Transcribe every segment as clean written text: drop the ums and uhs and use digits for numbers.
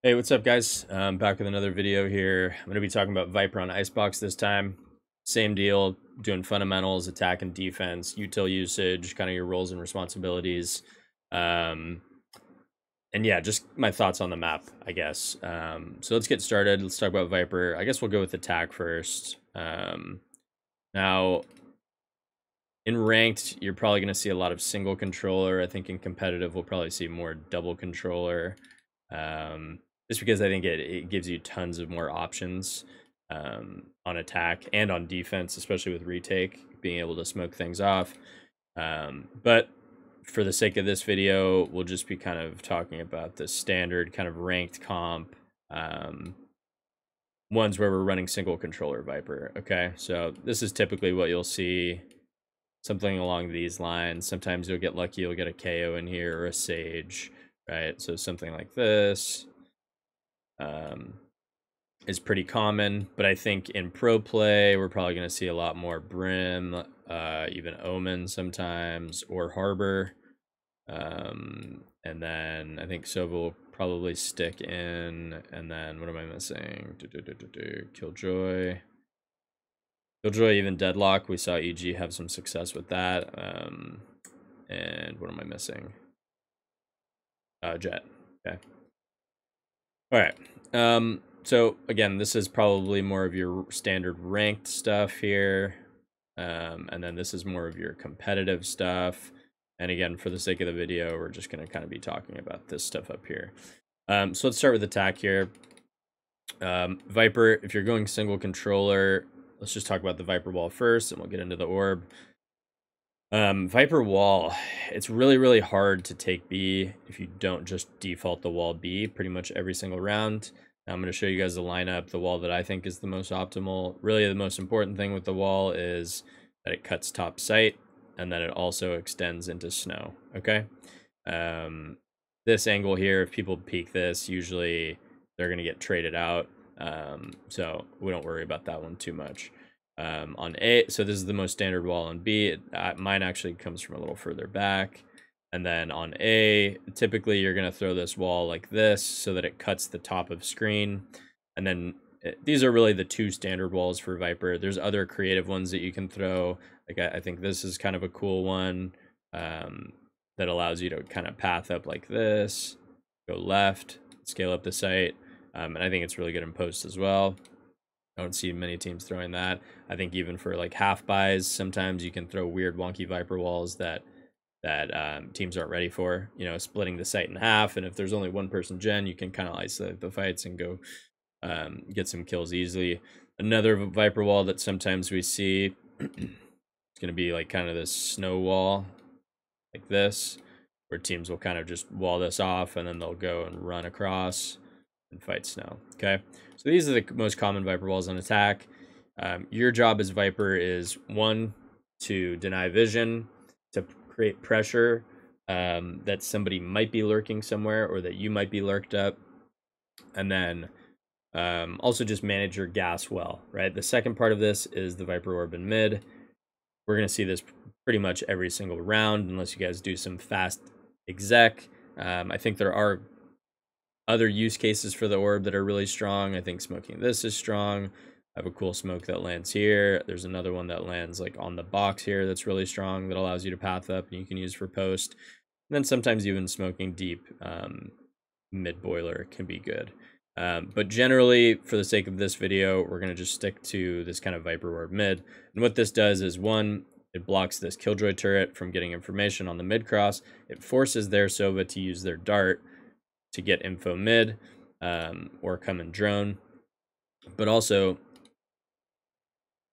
Hey, what's up, guys? Back with another video here. I'm going to be talking about Viper on Icebox this time. Same deal, doing fundamentals, attack and defense, util usage, kind of your roles and responsibilities. Um, and yeah, just my thoughts on the map, I guess. So let's get started. Let's talk about Viper. I guess we'll go with attack first. Now, in ranked, you're probably going to see a lot of single controller. I think in competitive, we'll probably see more double controller. Just because I think it gives you tons of more options on attack and on defense, especially with retake, being able to smoke things off. But for the sake of this video, we'll just be kind of talking about the standard kind of ranked comp ones where we're running single controller Viper. Okay, so this is typically what you'll see, something along these lines. Sometimes you'll get lucky, you'll get a KO in here or a Sage, right? So something like this is pretty common, but I think in pro play, we're probably going to see a lot more Brim, even Omen sometimes, or Harbor. And then I think Sova will probably stick in, and then what am I missing? Killjoy. Killjoy, even Deadlock, we saw EG have some success with that. And what am I missing? Jet. Okay. All right. So again, this is probably more of your standard ranked stuff here. And then this is more of your competitive stuff. And again, for the sake of the video, we're just going to kind of be talking about this stuff up here. So let's start with attack here. Viper, if you're going single controller, let's just talk about the Viper wall first, and we'll get into the orb. Viper wall, it's really, really hard to take B if you don't just default the wall B pretty much every single round. Now, I'm going to show you guys the lineup, the wall that I think is the most optimal. Really, the most important thing with the wall is that it cuts top sight and that it also extends into snow, okay? This angle here, if people peek this, usually they're going to get traded out, so we don't worry about that one too much. On A, so this is the most standard wall on B. Mine actually comes from a little further back. And then on A, typically you're going to throw this wall like this so that it cuts the top of screen. And then these are really the two standard walls for Viper. There's other creative ones that you can throw. Like I think this is kind of a cool one that allows you to kind of path up like this, go left, scale up the sight. And I think it's really good in post as well. I don't see many teams throwing that. I think even for like half buys, sometimes you can throw weird wonky Viper walls that teams aren't ready for, you know, splitting the site in half. And if there's only one person gen, you can kind of isolate the fights and go get some kills easily. Another Viper wall that sometimes we see is going to be like kind of this snow wall like this, where teams will kind of just wall this off and then they'll go and run across and fight snow. Okay, so these are the most common Viper walls on attack. Your job as Viper is, one, to deny vision, to create pressure that somebody might be lurking somewhere or that you might be lurked up, and then also just manage your gas well, right? The second part of this is the Viper orb in mid. We're going to see this pretty much every single round unless you guys do some fast exec. I think there are other use cases for the orb that are really strong. I think smoking this is strong. I have a cool smoke that lands here. There's another one that lands like on the box here that's really strong that allows you to path up and you can use for post. And then sometimes even smoking deep mid boiler can be good. But generally, for the sake of this video, we're going to just stick to this kind of Viper orb mid. And what this does is, one, it blocks this Killjoy turret from getting information on the mid cross. It forces their Sova to use their dart to get info mid or come and drone, but also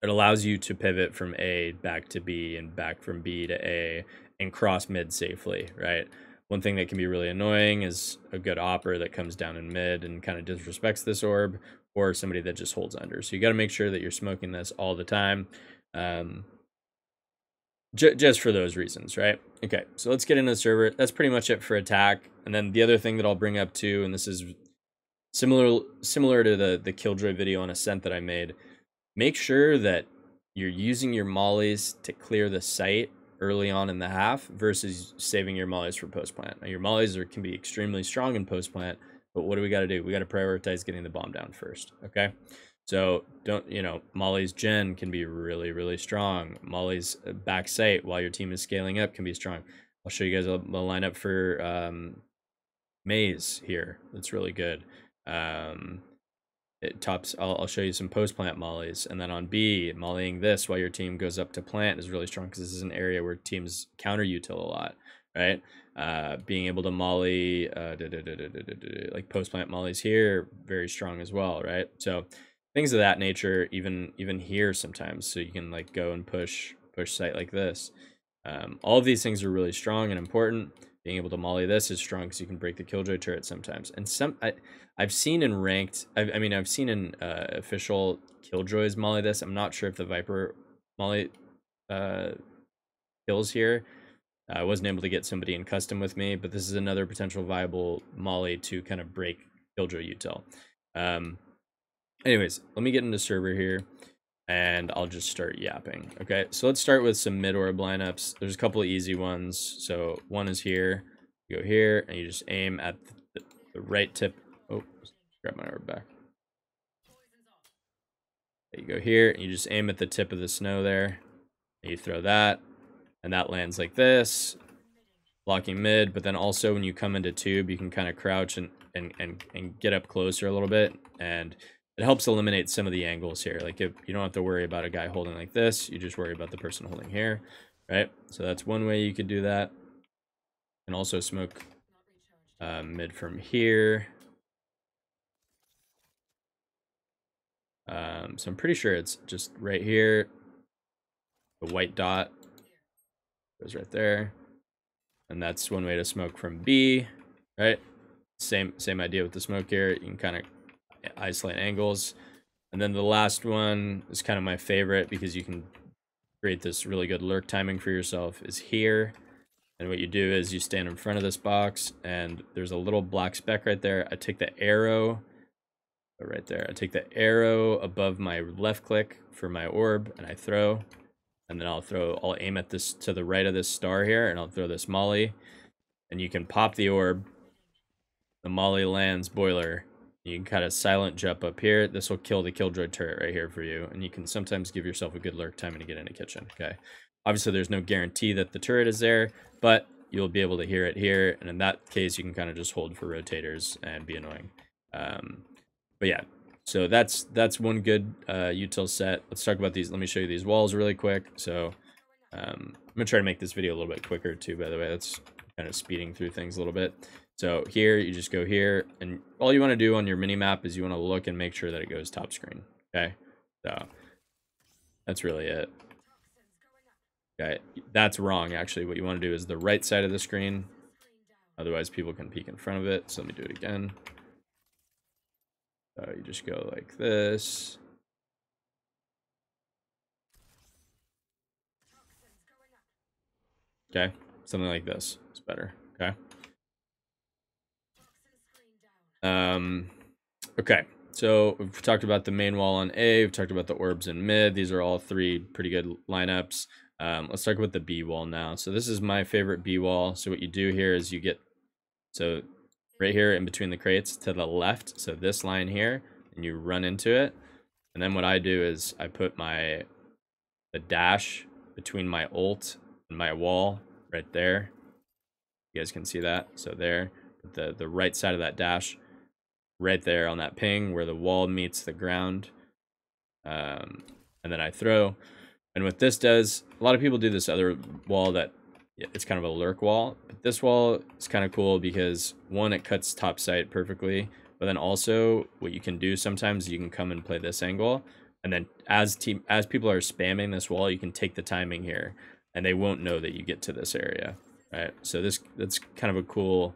it allows you to pivot from A back to B and back from B to A and cross mid safely, right? One thing that can be really annoying is a good opper that comes down in mid and kind of disrespects this orb, or somebody that just holds under. So you got to make sure that you're smoking this all the time. Just for those reasons, right? Okay, so let's get into the server. That's pretty much it for attack. And then the other thing that I'll bring up too, and this is similar to the Killjoy video on Ascent that I made, make sure that you're using your mollies to clear the site early on in the half versus saving your mollies for post plant. Now, your mollies can be extremely strong in post plant, But what do we got to do? We got to prioritize getting the bomb down first, okay? So don't, you know, Molly's gen can be really, really strong. Molly's back sight while your team is scaling up can be strong. I'll show you guys a lineup for Maze here. That's really good. It tops. I'll show you some post plant mollies, and then on B, mollying this while your team goes up to plant is really strong because this is an area where teams counter util a lot, right? Being able to molly like post plant mollies here, very strong as well, right? So things of that nature, even here sometimes, so you can like go and push site like this. All of these things are really strong and important. Being able to molly this is strong because you can break the killjoy turret sometimes. And I've seen in ranked, I've seen in official killjoys molly this. I'm not sure if the Viper molly kills here. I wasn't able to get somebody in custom with me, but this is another potential viable molly to kind of break killjoy util. Anyways, let me get into server here and I'll just start yapping. Okay, so let's start with some mid orb lineups. There's a couple of easy ones. So one is here. You go here and you just aim at the right tip. Oh, grab my orb back. You go here and you just aim at the tip of the snow there. And you throw that, and that lands like this, blocking mid. But then also when you come into tube, you can kind of crouch and get up closer a little bit, and it helps eliminate some of the angles here. Like if you don't have to worry about a guy holding like this, you just worry about the person holding here, right? So that's one way you could do that. And also smoke mid from here. So I'm pretty sure it's just right here. The white dot goes right there. And that's one way to smoke from B, right? Same idea with the smoke here. You can kind of isolate angles. And then the last one is kind of my favorite because you can create this really good lurk timing for yourself, is here. And what you do is you stand in front of this box and there's a little black speck right there. I take the arrow right there. I take the arrow above my left click for my orb and I throw. And then I'll aim at this to the right of this star here and I'll throw this molly. And you can pop the orb. The molly lands boiler. You can kind of silent jump up here. This will kill the killjoy turret right here for you. And you can sometimes give yourself a good lurk timing to get into kitchen, okay? Obviously, there's no guarantee that the turret is there, but you'll be able to hear it here. And in that case, you can kind of just hold for rotators and be annoying. But yeah, so that's one good util set. Let's talk about these. Let me show you these walls really quick. So I'm going to try to make this video a little bit quicker too, by the way. That's kind of speeding through things a little bit. So here, you just go here, and all you want to do on your mini map is you want to look and make sure that it goes top screen, okay? So that's really it. Okay, that's wrong, actually. What you want to do is the right side of the screen. Otherwise, people can peek in front of it. So let me do it again. So you just go like this. Okay, something like this. It's better, okay? Okay, so we've talked about the main wall on A, we've talked about the orbs in mid. These are all three pretty good lineups. Let's talk about the B wall now. So this is my favorite B wall. So what you do here is you get, so right here in between the crates to the left, so this line here, and you run into it. And then what I do is I put the dash between my ult and my wall right there. You guys can see that. So there, the right side of that dash right there on that ping where the wall meets the ground. And then I throw. And what this does, a lot of people do this other wall that it's kind of a lurk wall, but this wall is kind of cool because one, it cuts top sight perfectly, but then also what you can do sometimes, you can come and play this angle, and then as people are spamming this wall, you can take the timing here and they won't know that you get to this area, right? So that's kind of a cool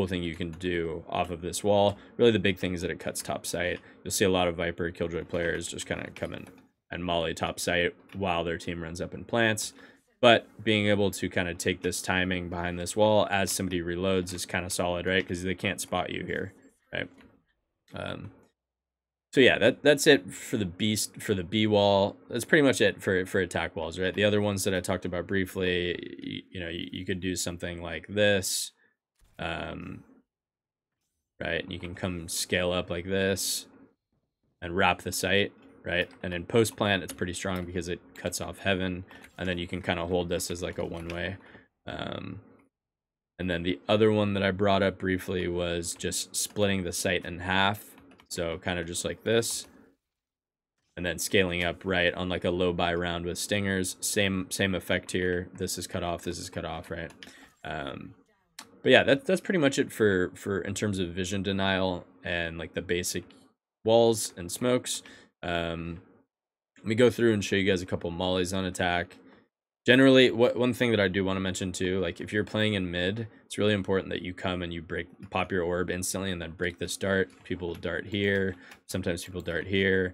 thing you can do off of this wall. Really the big thing is that it cuts top sight. You'll see a lot of Viper Killjoy players just kind of come in and molly top sight while their team runs up and plants. But being able to kind of take this timing behind this wall as somebody reloads is kind of solid, right? Because they can't spot you here, right? So yeah, that's it for the B wall. That's pretty much it for attack walls, right? The other ones that I talked about briefly, you know, you could do something like this. right? And you can come scale up like this and wrap the site, right? And in post plant, it's pretty strong because it cuts off heaven, and then you can kind of hold this as like a one-way. And then the other one that I brought up briefly was just splitting the site in half. So kind of just like this. And then scaling up, right, on like a low buy round with stingers. Same effect here. This is cut off, this is cut off, right? But yeah, that's pretty much it for in terms of vision denial and like the basic walls and smokes. Let me go through and show you guys a couple mollies on attack. Generally, one thing that I do want to mention too, like if you're playing in mid, it's really important that you come and you pop your orb instantly and then break this dart. People dart here. Sometimes people dart here.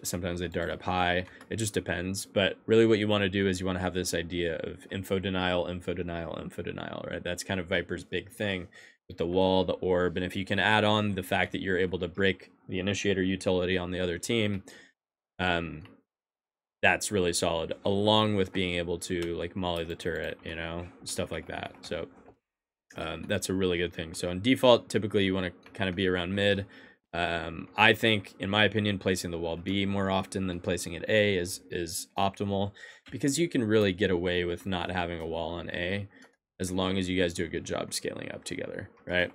Sometimes they dart up high. It just depends. But really what you want to do is you want to have this idea of info denial, info denial, info denial, right? That's kind of Viper's big thing with the wall, the orb. And if you can add on the fact that you're able to break the initiator utility on the other team, that's really solid, along with being able to like molly the turret, you know, stuff like that. So that's a really good thing. So in default, typically you want to kind of be around mid. I think, in my opinion, placing the wall B more often than placing it A is optimal, because you can really get away with not having a wall on A as long as you guys do a good job scaling up together, right?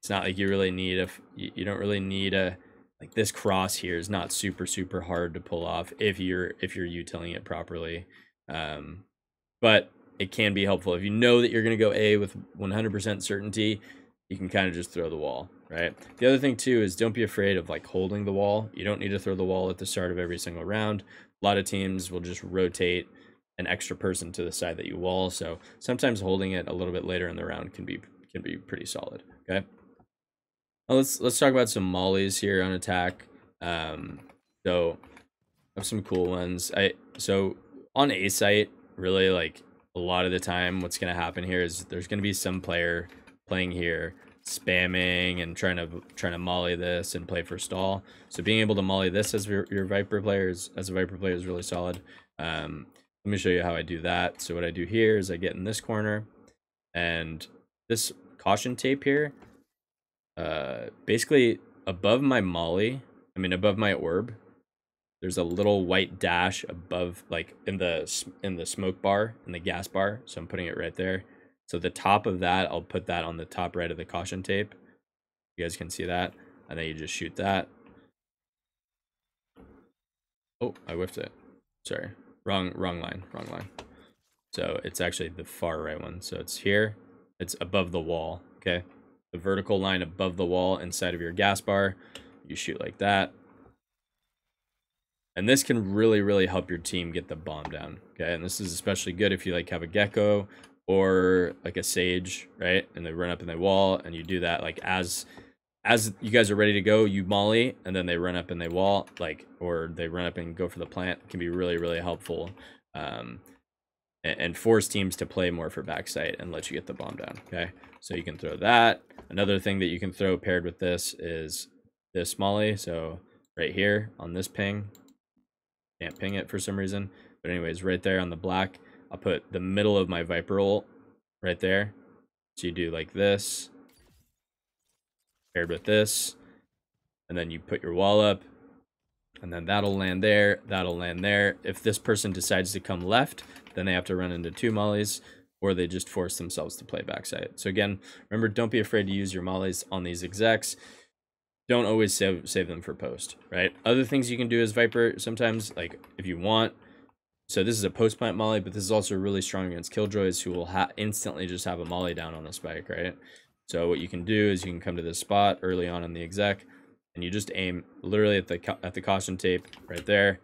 It's not like you really need you don't really need a, like this cross here is not super hard to pull off if you're utiling it properly. But it can be helpful if you know that you're going to go A with 100% certainty. You can kind of just throw the wall, right? The other thing too is don't be afraid of like holding the wall. You don't need to throw the wall at the start of every single round. A lot of teams will just rotate an extra person to the side that you wall. So sometimes holding it a little bit later in the round can be pretty solid. Okay. Now let's talk about some mollies here on attack. So I have some cool ones. So on A site, really, like a lot of the time, what's going to happen here is there's going to be some player playing here spamming and trying to molly this and play for stall. So being able to molly this as your Viper player is really solid. Let me show you how I do that. So what I do here is I get in this corner, and this caution tape here, basically above my molly, above my orb, there's a little white dash above, like in the smoke bar, in the gas bar. So I'm putting it right there. So the top of that, I'll put that on the top right of the caution tape. You guys can see that. And then you just shoot that. Oh, I whiffed it. Sorry. Wrong line. So it's actually the far right one. So it's here. It's above the wall. Okay. The vertical line above the wall inside of your gas bar. You shoot like that. And this can really help your team get the bomb down. Okay. And this is especially good if you like have a gecko or like a sage, right? And they run up and they wall, and you do that like as you guys are ready to go, you molly, and then they run up and they wall, like, or they run up and go for the plant. It can be really helpful, and force teams to play more for backside and let you get the bomb down. Okay, so you can throw that. Another thing that you can throw paired with this is this molly. So right here on this ping, can't ping it for some reason, but anyways, right there on the black, I'll put the middle of my Viper ult right there. So you do like this, paired with this, and then you put your wall up, and then that'll land there, that'll land there. If this person decides to come left, then they have to run into two mollies, or they just force themselves to play backside. So again, remember, don't be afraid to use your mollies on these execs. Don't always save them for post, right? Other things you can do as Viper sometimes, like if you want. So this is a post plant molly, but this is also really strong against killjoys, who will instantly just have a molly down on a spike, right? So what you can do is you can come to this spot early on in the exec, and you just aim literally at the caution tape right there,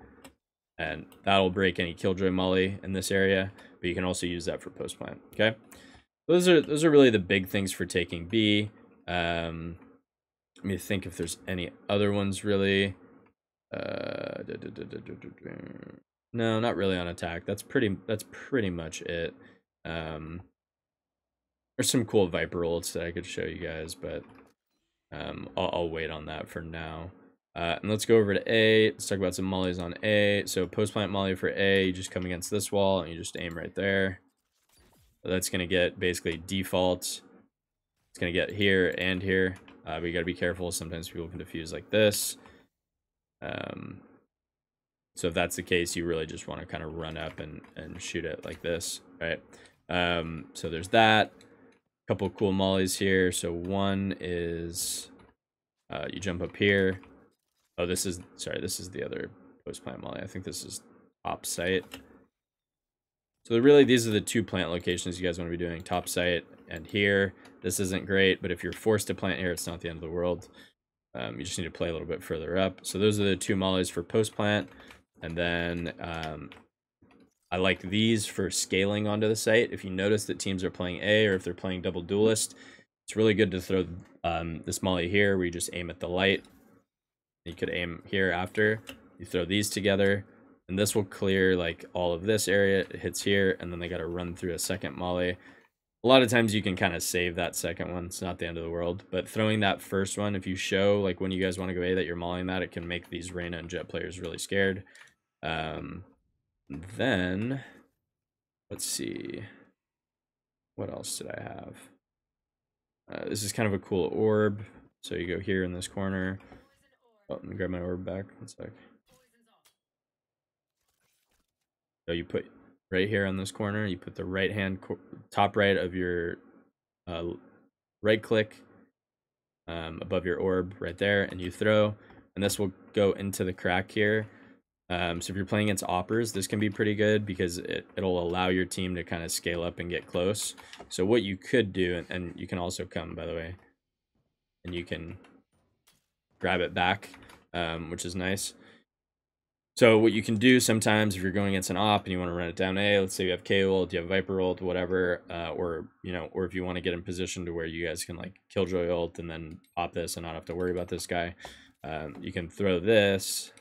and that'll break any killjoy molly in this area. But you can also use that for post plant. Okay, those are really the big things for taking B. Let me think if there's any other ones really. No, not really on attack. That's pretty much it. There's some cool Viper ults that I could show you guys, but I'll wait on that for now. And let's go over to A. Let's talk about some mollies on A. So post plant molly for A, you just come against this wall and you just aim right there. So that's gonna get basically default It's going to get here and here. But you got to be careful. Sometimes people can defuse like this. So if that's the case, you really just want to kind of run up and shoot it like this, right? So there's that. A couple cool mollies here. So one is you jump up here. Oh, this is the other post plant molly. I think this is top site. So really, these are the two plant locations you guys want to be doing, top site and here. This isn't great, but if you're forced to plant here, it's not the end of the world. You just need to play a little bit further up. So those are the two mollies for post plant. And then I like these for scaling onto the site. If you notice that teams are playing A, or if they're playing double duelist, it's really good to throw this molly here where you just aim at the light. You could aim here after. You throw these together, and this will clear like all of this area. It hits here, and then they got to run through a second molly. A lot of times you can kind of save that second one. It's not the end of the world. But throwing that first one, if you show like when you guys want to go A that you're mollying that, it can make these Reyna and Jet players really scared. Then let's see, what else did I have? This is kind of a cool orb. So you go here in this corner. Oh, let me grab my orb back. One sec. So you put right here on this corner, you put the right hand top right of your right click above your orb right there, and you throw, and this will go into the crack here. So if you're playing against oppers, this can be pretty good because it'll allow your team to kind of scale up and get close. So what you could do, and you can also come, by the way, and you can grab it back, which is nice. So what you can do sometimes if you're going against an op and you want to run it down A, let's say you have KO ult, you have Viper ult, whatever, or if you want to get in position to where you guys can like Killjoy ult and then pop this and not have to worry about this guy, you can throw this.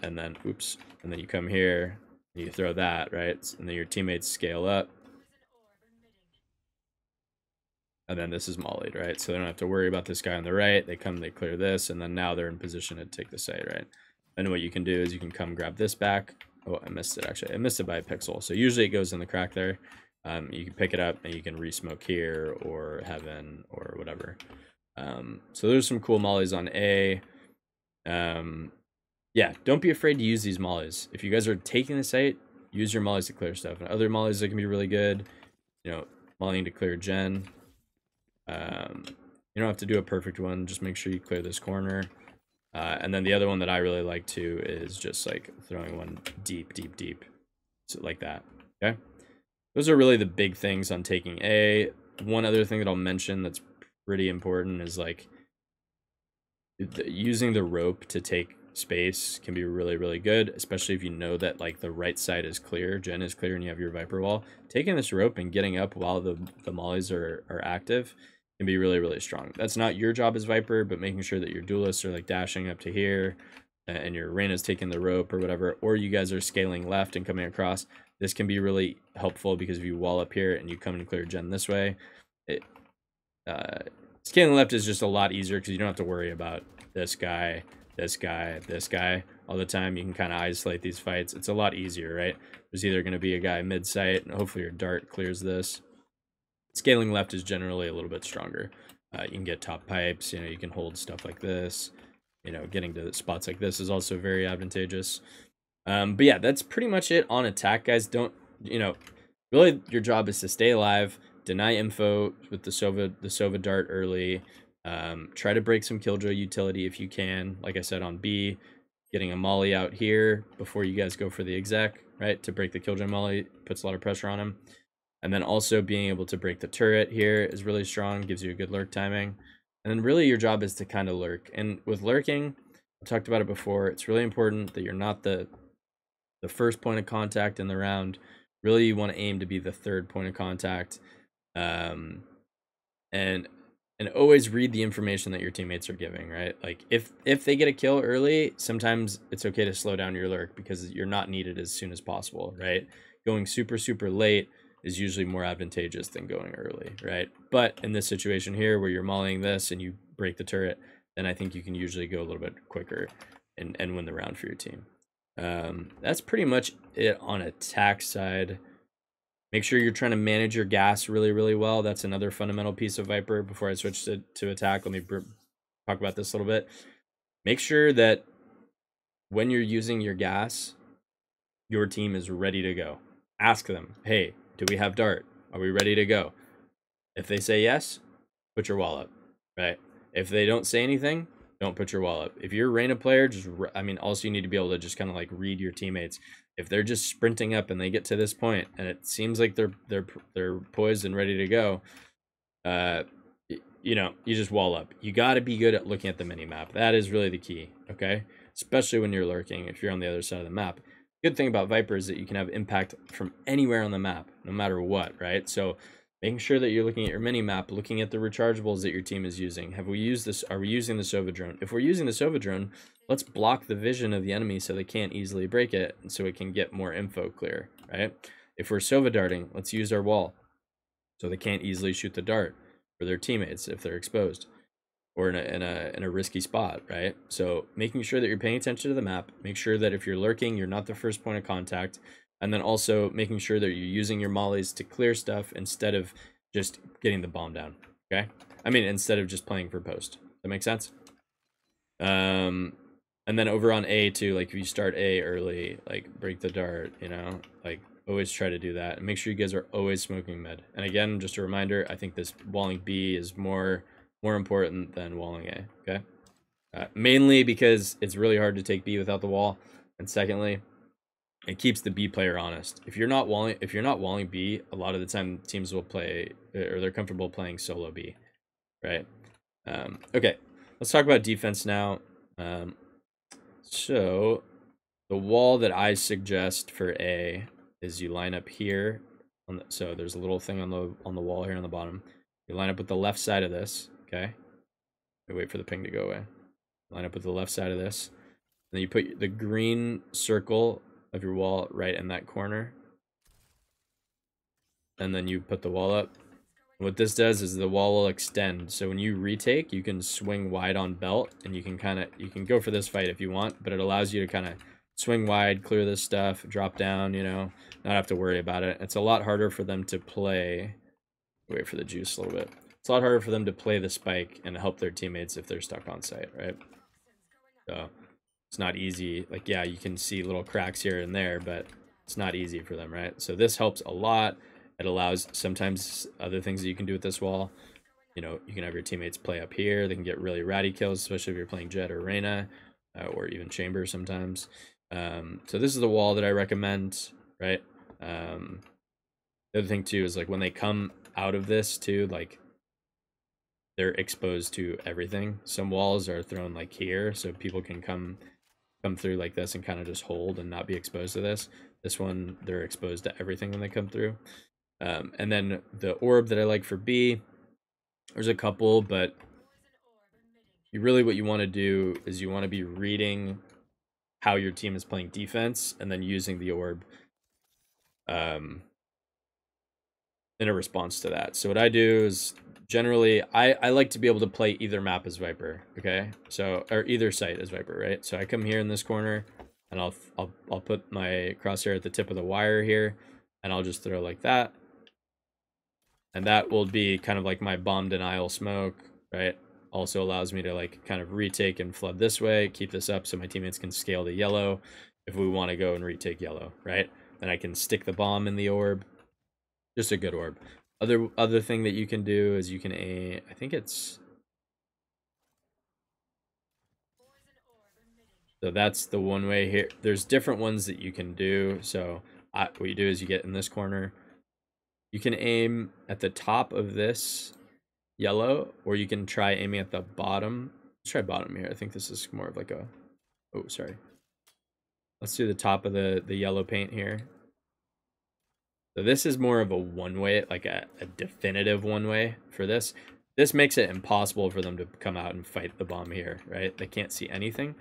And then, oops, and then you come here, and you throw that, right? And then your teammates scale up. And then this is mollied, right? So they don't have to worry about this guy on the right. They come, they clear this, and then now they're in position to take the site, right? And what you can do is you can come grab this back. Oh, I missed it, actually. I missed it by a pixel. So usually it goes in the crack there. You can pick it up, and you can re-smoke here, or heaven, or whatever. So there's some cool mollies on A. Yeah, don't be afraid to use these mollies. If you guys are taking the site, use your mollies to clear stuff. And other mollies that can be really good, mollying to clear gen. You don't have to do a perfect one. Just make sure you clear this corner. And then the other one that I really like too is just like throwing one deep. So like that, okay? Those are really the big things on taking A. One other thing that I'll mention that's pretty important is like using the rope to take space can be really good, especially if you know that like the right side is clear, gen is clear, and you have your Viper wall. Taking this rope and getting up while the mollies are active can be really strong. That's not your job as Viper, but making sure that your duelists are like dashing up to here and your Reyna's taking the rope or whatever, or you guys are scaling left and coming across. This can be really helpful because if you wall up here and you come and clear gen this way, scaling left is just a lot easier because you don't have to worry about this guy all the time. You can kind of isolate these fights. It's a lot easier, right? There's either going to be a guy mid-site, and hopefully your dart clears this. Scaling left is generally a little bit stronger. You can get top pipes, you can hold stuff like this. Getting to spots like this is also very advantageous. But yeah, that's pretty much it on attack, guys. Don't, really your job is to stay alive, deny info with the Sova dart early. Try to break some Killjoy utility if you can. Like I said on B, getting a molly out here before you guys go for the exec, right? To break the Killjoy molly puts a lot of pressure on him. And then also being able to break the turret here is really strong, gives you a good lurk timing. And then really your job is to kind of lurk. And with lurking, I talked about it before, it's really important that you're not the first point of contact in the round. Really you want to aim to be the third point of contact. And always read the information that your teammates are giving, right? Like if they get a kill early, sometimes it's okay to slow down your lurk because you're not needed as soon as possible, right? Going super late is usually more advantageous than going early, right? But in this situation here where you're mollying this and you break the turret, then I think you can usually go a little bit quicker and win the round for your team. That's pretty much it on attack side. Make sure you're trying to manage your gas really, really well. That's another fundamental piece of Viper. Before I switch to attack, let me talk about this a little bit. Make sure that when you're using your gas, your team is ready to go. Ask them, hey, do we have dart? Are we ready to go? If they say yes, put your wall up, right? If they don't say anything, don't put your wall up. If you're a Reyna player, also you need to be able to just kind of like read your teammates. If they're just sprinting up and they get to this point and it seems like they're poised and ready to go, you know, you just wall up. You got to be good at looking at the mini map. That is really the key, okay? Especially when you're lurking, if you're on the other side of the map. Good thing about Viper is that you can have impact from anywhere on the map, no matter what, right? So making sure that you're looking at your mini map, looking at the rechargeables that your team is using. Have we used this? Are we using the Sova drone? If we're using the Sova drone, let's block the vision of the enemy so they can't easily break it, and so it can get more info clear, right? If we're Sova darting, let's use our wall so they can't easily shoot the dart for their teammates if they're exposed or in a risky spot, right? So making sure that you're paying attention to the map, make sure that if you're lurking, you're not the first point of contact, and then also making sure that you're using your mollies to clear stuff instead of just getting the bomb down, okay? I mean, instead of just playing for post. That makes sense? And then over on A too, like if you start A early, like break the dart, you know, like always try to do that. And make sure you guys are always smoking mid. And again, just a reminder, I think this walling B is more important than walling A, okay? Mainly because it's really hard to take B without the wall. And secondly, it keeps the B player honest. If you're not walling B, a lot of the time teams will play, or they're comfortable playing solo B, right? Okay, let's talk about defense now. So the wall that I suggest for A is you line up here. So there's a little thing on the wall here on the bottom. You line up with the left side of this, okay? Wait for the ping to go away. Line up with the left side of this. And then you put the green circle of your wall right in that corner. And then you put the wall up. What this does is the wall will extend. So when you retake, you can swing wide on belt, and you can go for this fight if you want, but it allows you to kind of swing wide, clear this stuff, drop down, you know, not have to worry about it. It's a lot harder for them to play. Wait for the juice a little bit. It's a lot harder for them to play the spike and help their teammates if they're stuck on site, right? So it's not easy. Like, yeah, you can see little cracks here and there, but it's not easy for them, right? So this helps a lot. It allows sometimes other things that you can do with this wall. You know, you can have your teammates play up here. They can get really ratty kills, especially if you're playing Jet or Reyna, or even Chamber sometimes. So this is the wall that I recommend, right? The other thing too is like when they come out of this too, like they're exposed to everything. Some walls are thrown like here, so people can come through like this and kind of just hold and not be exposed to this. This one, they're exposed to everything when they come through. And then the orb that I like for B, there's a couple, but what you want to do is you want to be reading how your team is playing defense and then using the orb in a response to that. So what I do is generally I like to be able to play either map as Viper, okay? So, or either site as Viper, right? So I come here in this corner and I'll put my crosshair at the tip of the wire here, and I'll just throw like that. And that will be kind of like my bomb denial smoke, right? Also allows me to like kind of retake and flood this way, keep this up so my teammates can scale the yellow if we want to go and retake yellow, right? Then I can stick the bomb in the orb. Just a good orb. Other thing that you can do is you can aim, I think it's, so that's the one way here. There's different ones that you can do. So what you do is you get in this corner. You can aim at the top of this yellow, or you can try aiming at the bottom. Let's try bottom here. I think this is more of like a, oh, sorry. Let's do the top of the yellow paint here. So this is more of a one-way, like a definitive one-way for this. This makes it impossible for them to come out and fight the bomb here, right? They can't see anything.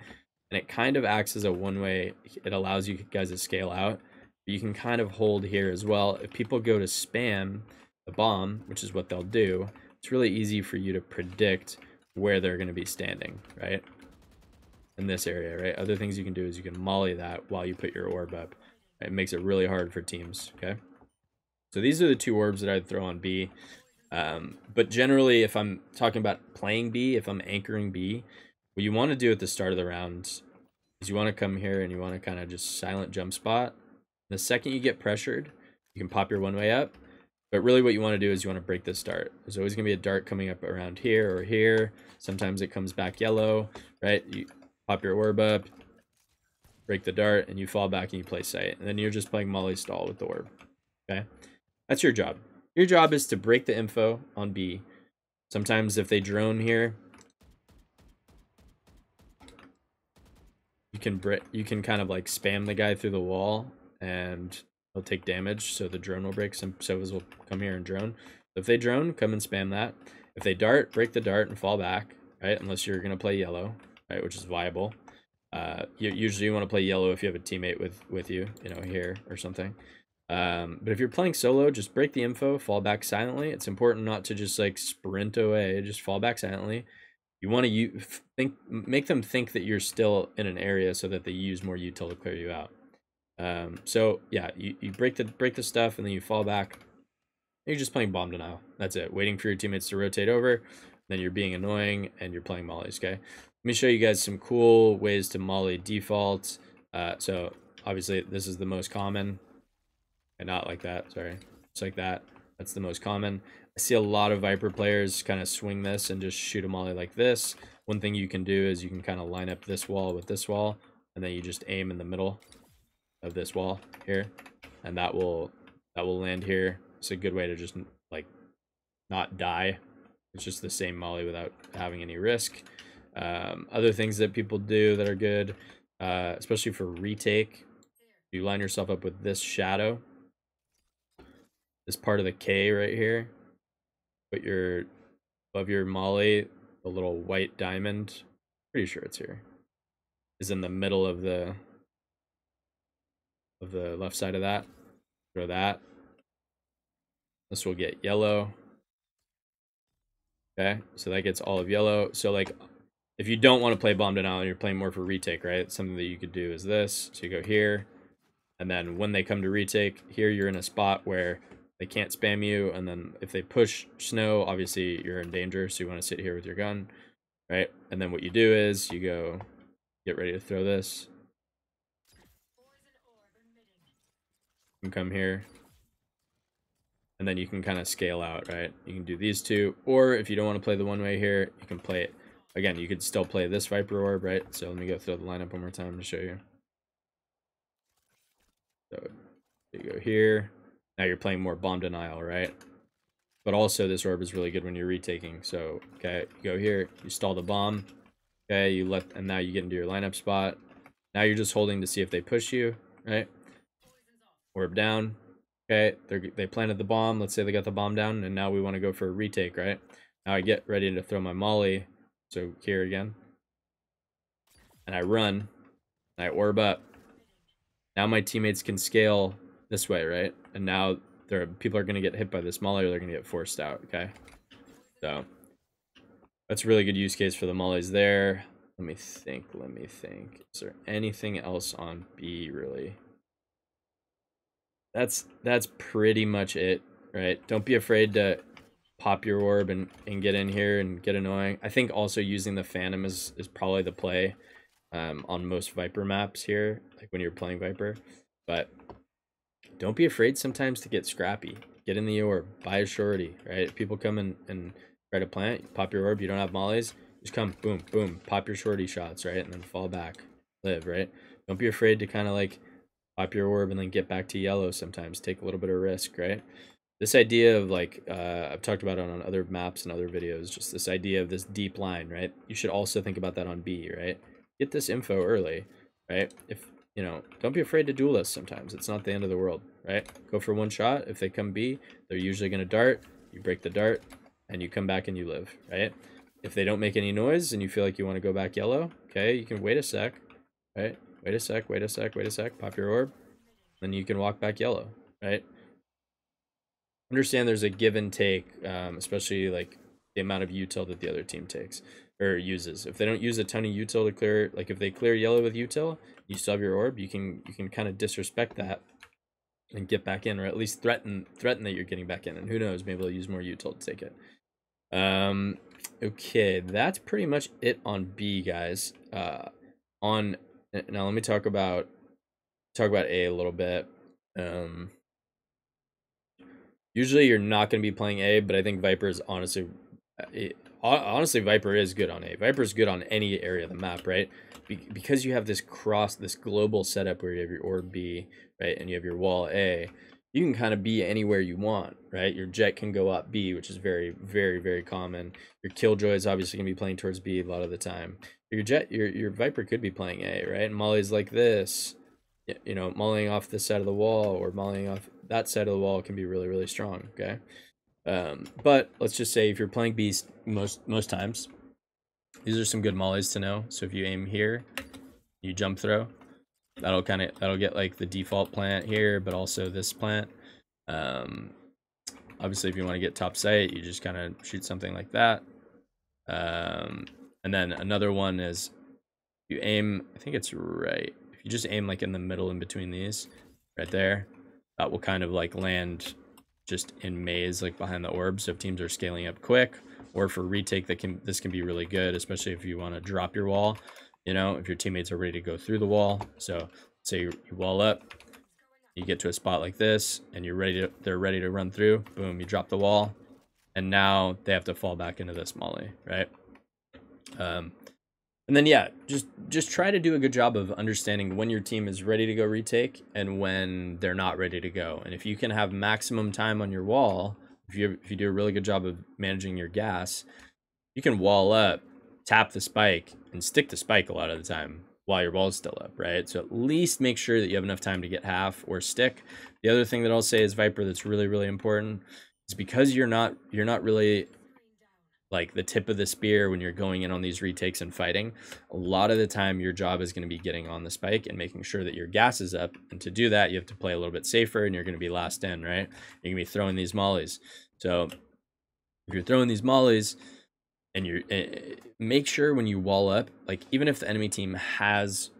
And it kind of acts as a one-way. It allows you guys to scale out. But you can kind of hold here as well. If people go to spam the bomb, which is what they'll do, it's really easy for you to predict where they're going to be standing, right? In this area, right? Other things you can do is you can molly that while you put your orb up. It makes it really hard for teams, okay? So these are the 2 orbs that I'd throw on B. But generally, if I'm talking about playing B, if I'm anchoring B, what you want to do at the start of the round is you want to come here and you want to kind of just silent jump spot. The second you get pressured, you can pop your 1-way up. But really what you want to do is you want to break this dart. There's always going to be a dart coming up around here or here. Sometimes it comes back yellow, right? You pop your orb up, break the dart, and you fall back and you play sight. And then you're just playing molly stall with the orb, okay? That's your job. Your job is to break the info on B. Sometimes if they drone here, you can kind of like spam the guy through the wall and they'll take damage, so the drone will break. Some sovas will come here and drone. If they drone, come and spam that. If they dart, break the dart and fall back, right? Unless you're gonna play yellow, right, which is viable. Usually you want to play yellow if you have a teammate with you, you know, here or something. But if you're playing solo, just break the info, fall back silently. It's important not to just like sprint away, just fall back silently. You want to make them think that you're still in an area so that they use more util to clear you out. So yeah, you break the stuff and then you fall back. You're just playing bomb denial. That's it. Waiting for your teammates to rotate over. Then you're being annoying and you're playing mollies. Okay. Let me show you guys some cool ways to molly default. So obviously this is the most common. And not like that. Sorry, it's like that. That's the most common. I see a lot of Viper players kind of swing this and just shoot a molly like this. One thing you can do is you can kind of line up this wall with this wall, and then you just aim in the middle of this wall here, and that will land here. It's a good way to just like not die. It's just the same molly without having any risk. Other things that people do that are good, especially for retake, you line yourself up with this shadow, this part of the K right here. Put your above your molly, the little white diamond, pretty sure it's here, is in the middle of the left side of that. Throw that. This will get yellow. Okay, so that gets all of yellow. So like if you don't want to play bomb denial and you're playing more for retake, right? Something that you could do is this. So you go here, and then when they come to retake, here you're in a spot where they can't spam you, and then if they push snow, obviously you're in danger, so you want to sit here with your gun, right? And then what you do is you go get ready to throw this. You can come here, and then you can kind of scale out, right? You can do these two, or if you don't want to play the 1-way here, you can play it. Again, you could still play this Viper Orb, right? So let me go throw the lineup one more time to show you. So you go here. Now you're playing more bomb denial, right? But also this orb is really good when you're retaking. So, okay, you go here, you stall the bomb. Okay, and now you get into your lineup spot. Now you're just holding to see if they push you, right? Orb down. Okay, they planted the bomb. Let's say they got the bomb down, and now we want to go for a retake, right? Now I get ready to throw my molly. So here again. And I run. And I orb up. Now my teammates can scale this way, right? And now people are going to get hit by this molly, or they're going to get forced out, okay? So that's a really good use case for the mollies there. Let me think. Is there anything else on B, really? That's pretty much it, right? Don't be afraid to pop your orb and get in here and get annoying. I think also using the Phantom is probably the play on most Viper maps here, like when you're playing Viper. But don't be afraid sometimes to get scrappy. Get in the orb, buy a shorty, right? If people come and try to plant, pop your orb, you don't have mollies, just come, boom, boom, pop your shorty shots, right? And then fall back, live, right? Don't be afraid to kind of like pop your orb and then get back to yellow sometimes. Take a little bit of risk, right? This idea of like, I've talked about it on other maps and other videos, just this idea of this deep line, right? You should also think about that on B, right? Get this info early, right? If, you know, don't be afraid to duelist sometimes. It's not the end of the world, right? Go for one shot. If they come B, they're usually going to dart. You break the dart and you come back and you live, right? If they don't make any noise and you feel like you want to go back yellow, okay, you can wait a sec, right? Wait a sec, pop your orb, then you can walk back yellow, right? Understand there's a give and take, especially like the amount of util that the other team takes or uses. If they don't use a ton of util to clear, like if they clear yellow with util, you still have your orb, you can kind of disrespect that and get back in, or at least threaten that you're getting back in. And who knows, maybe they'll use more util to take it. Okay, that's pretty much it on B, guys. On now, let me talk about A a little bit. Usually you're not going to be playing A, but I think Viper is honestly Viper is good on A. Viper is good on any area of the map, right? Because you have this global setup where you have your orb B, right, and you have your wall A. You can kind of be anywhere you want, right? Your jet can go up B, which is very, very, very common. Your Killjoy is obviously going to be playing towards B a lot of the time. Your Viper could be playing A, right? And Molly's like this, you know, mollying off this side of the wall or mollying off that side of the wall can be really, really strong, okay? But let's just say if you're playing B most times, these are some good mollies to know. So if you aim here, you jump throw, that'll get like the default plant here, but also this plant. Obviously if you want to get top sight, you just kind of shoot something like that. And then another one is you aim, I think it's right. If you just aim like in the middle in between these, right there, that will kind of like land just in maze like behind the orb. So if teams are scaling up quick, or for retake, this can be really good, especially if you want to drop your wall, you know, if your teammates are ready to go through the wall. So say you wall up, you get to a spot like this and they're ready to run through, boom, you drop the wall, and now they have to fall back into this molly, right? And then yeah, just try to do a good job of understanding when your team is ready to go retake and when they're not ready to go. And if you can have maximum time on your wall, if you do a really good job of managing your gas, you can wall up, tap the spike, and stick the spike a lot of the time while your wall is still up, right? So at least make sure that you have enough time to get half or stick. The other thing that I'll say is Viper that's really, really important is because you're not really like the tip of the spear when you're going in on these retakes and fighting. A lot of the time your job is going to be getting on the spike and making sure that your gas is up, and to do that you have to play a little bit safer, and you're going to be last in, right? You're going to be throwing these mollies. So if you're throwing these mollies and you're make sure when you wall up, like even if the enemy team has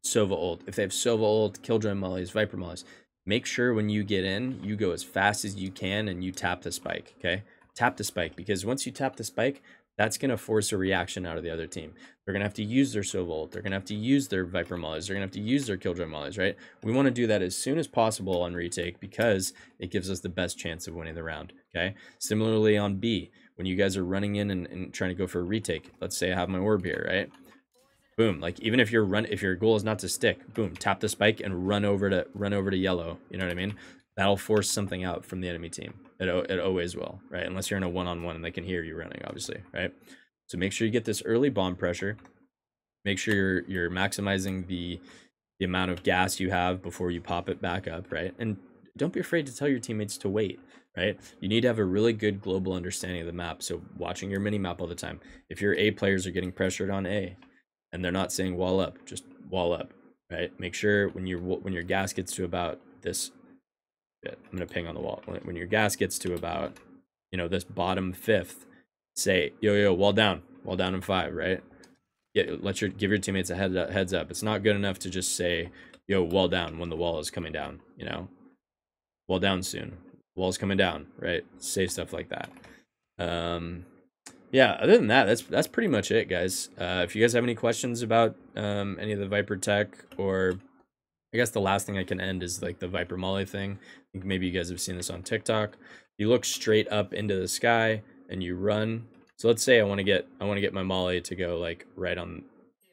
Sova ult, if they have Sova ult, Killjoy mollies, Viper mollies, make sure when you get in you go as fast as you can and you tap the spike. Okay, tap the spike, because once you tap the spike, that's going to force a reaction out of the other team. They're going to have to use their Sova ult, they're going to have to use their Viper mollies, they're going to have to use their Killjoy mollies, right? We want to do that as soon as possible on retake because it gives us the best chance of winning the round. Okay, similarly on B, when you guys are running in and trying to go for a retake, let's say I have my orb here, right? Boom, like even if your goal is not to stick, boom, tap the spike and run over to yellow, you know what I mean? That'll force something out from the enemy team. It always will, right? Unless you're in a one-on-one and they can hear you running, obviously, right? So make sure you get this early bomb pressure. Make sure you're maximizing the amount of gas you have before you pop it back up, right? And don't be afraid to tell your teammates to wait, right? You need to have a really good global understanding of the map. So watching your mini map all the time. If your A players are getting pressured on A and they're not saying wall up, just wall up, right? Make sure when your gas gets to about this, I'm gonna ping on the wall. When your gas gets to about, you know, this bottom fifth, say yo wall down in 5, right? Yeah, give your teammates a heads up. It's not good enough to just say yo wall down when the wall is coming down, you know, wall down soon, wall's coming down, right? Say stuff like that. Yeah, other than that, that's pretty much it, guys. If you guys have any questions about any of the Viper tech, or I guess the last thing I can end is like the Viper Molly thing. I think maybe you guys have seen this on TikTok. You look straight up into the sky and you run. So let's say I want to get my Molly to go like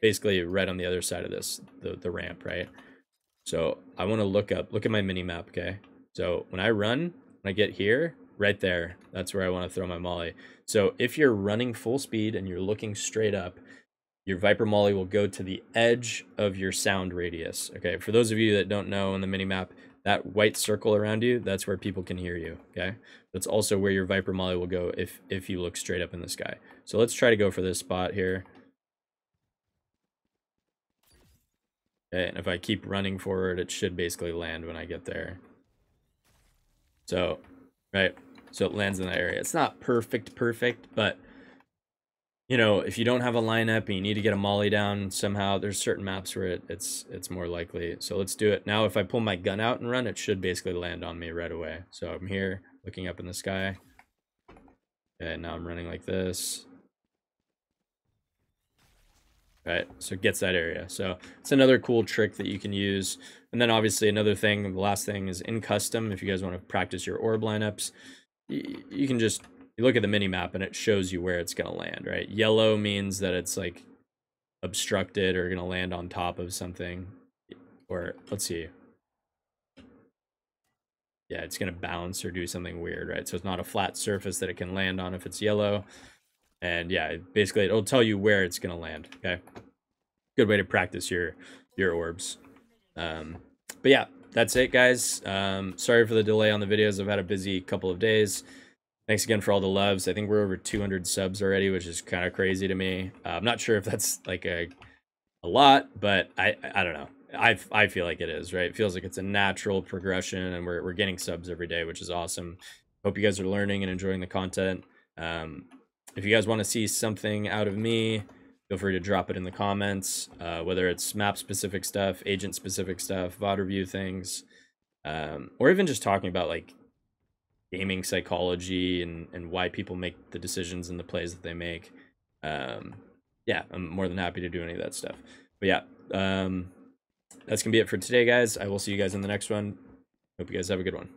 basically right on the other side of this, the ramp, right? So I want to look at my mini map, okay? So when I run, when I get here, right there, that's where I want to throw my Molly. So if you're running full speed and you're looking straight up, your Viper Molly will go to the edge of your sound radius. Okay, for those of you that don't know on the minimap, that white circle around you, that's where people can hear you. Okay, that's also where your Viper Molly will go if you look straight up in the sky. So let's try to go for this spot here. Okay, and if I keep running forward, it should basically land when I get there. So, right, so it lands in that area. It's not perfect, but you know, if you don't have a lineup and you need to get a molly down somehow, there's certain maps where it's more likely. So let's do it. Now if I pull my gun out and run, it should basically land on me right away. So I'm here looking up in the sky. Okay, now I'm running like this. Right, so it gets that area. So it's another cool trick that you can use. And then obviously another thing, the last thing is in custom, if you guys want to practice your orb lineups, you can just, you look at the mini map and it shows you where it's going to land, right? Yellow means that it's like obstructed or going to land on top of something. Or let's see. Yeah, it's going to bounce or do something weird, right? So it's not a flat surface that it can land on if it's yellow. And yeah, basically it'll tell you where it's going to land, okay? Good way to practice your orbs. But yeah, that's it, guys. Sorry for the delay on the videos. I've had a busy couple of days. Thanks again for all the loves. I think we're over 200 subs already, which is kind of crazy to me. I'm not sure if that's like a lot, but I don't know. I feel like it is, right? It feels like it's a natural progression, and we're getting subs every day, which is awesome. Hope you guys are learning and enjoying the content. If you guys want to see something out of me, feel free to drop it in the comments, whether it's map-specific stuff, agent-specific stuff, VOD review things, or even just talking about like gaming psychology and why people make the decisions and the plays that they make. Yeah, I'm more than happy to do any of that stuff. But yeah, that's going to be it for today, guys. I will see you guys in the next one. Hope you guys have a good one.